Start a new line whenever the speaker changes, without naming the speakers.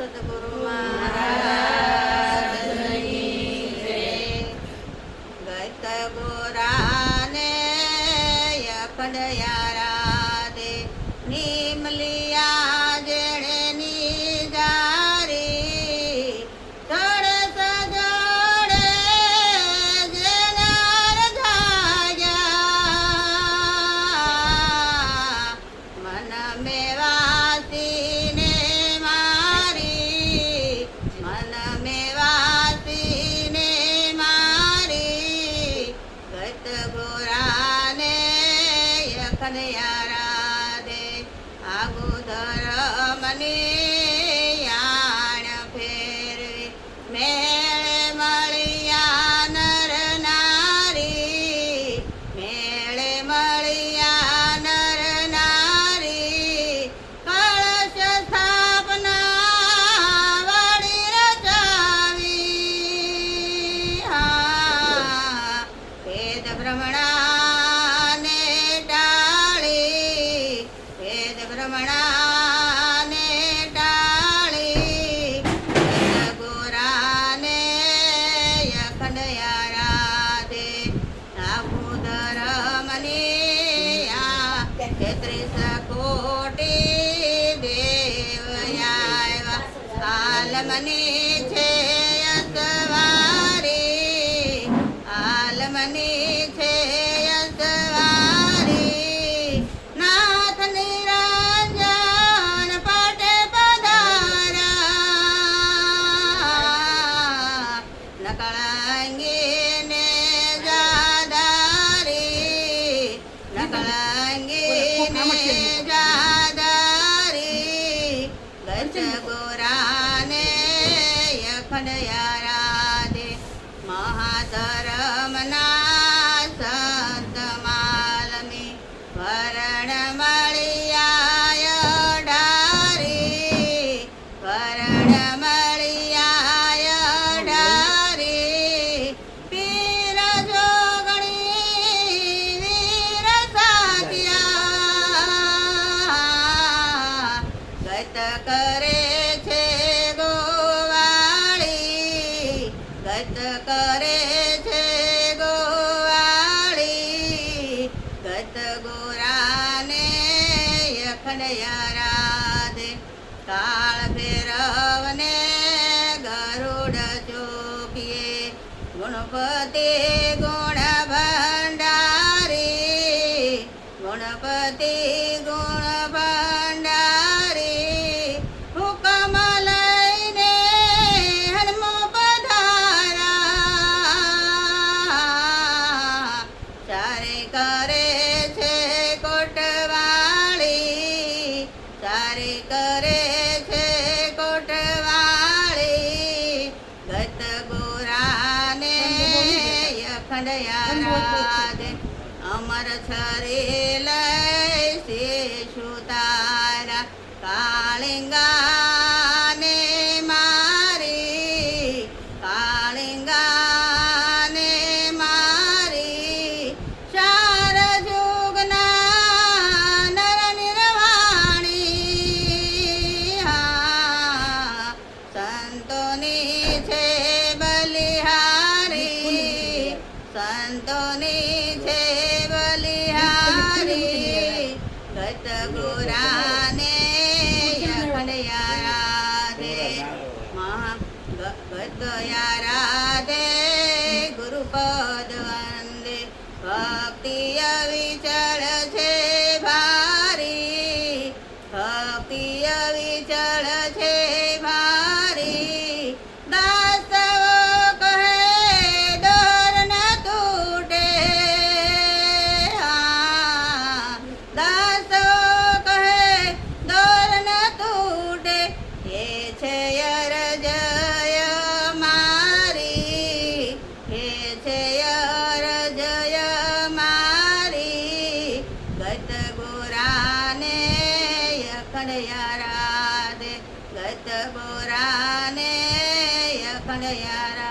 સદગુરુ મહારાજની જય. ગત ગોરાને અખંડયા દે નીમલિયા જેણે નિજારી તળ સજોડે જેનાર જાયા મન મેવાસીને મારી મન મેવાસીને મારી ગત ગોરાને અખંડયા દે આગુ ધર્મને યાણ ફેરવી મેળે મળ્યા નર નારી મેળે મળ્યા નર નારી કળશ સ્થાપના વળી રચાવી હા વેદ ભ્રમણાને ટાળી વેદ ભ્રમણાને ટાળી ગત ગોરાને અખંડયા દે નાભુ ધર્મની આ 33 કોટી દેવ આવ્યા આલમની છે અસવારી આલમની છે અસવારી નાથ નિરંજન પાટે પધારા નકળંગી ને જાદારી નકળંગી ને જાદારી ગત ગોરાને અખંડયા દે મહાધર્મના સંત માલમી વરણ મળ્યા ડારી વરણ મળ્યા ડારી પીર જોગણી વીર સાધ્યા ગત કરે છે ગોવાળી ગત કરે છે ગોવાળી ગત ગોરાને અખંડયા દે કાળ ભૈરવને ગરુડ ચોકીએ ગુણપતિ ગુણ ભંડારી ગુણપતિ ગુણ ભંડારી હુકમ લઈને હનુમો પધારા ચારે કરે છે કોટવાળી ચારે કરે છે કોટવાળી ગત ગોરાને અખંડયા દે અમર છરી લઈ શેષુ તારા કાળિંગાને મારી કાળિંગાને મારી ચાર જુગના નર નિર્વાણી હા સંતોની છે બલિહારી સંતોની છે બલિહારી ગત ગોરાને અખંડયા દે ગતયા દે ગુરુપદ વંદે ભક્તિ અવિચળ છે ભારી ભક્તિ અવિચળ છે ભારી દાસવો કહે ડોર ન તૂટે હા દાસવો કહે ડોર ન તૂટે એ છે અરજય મારી એ છે અરજય મારી ગત ગોરાને અખંડયા દે ગત ગોરાને અખંડયા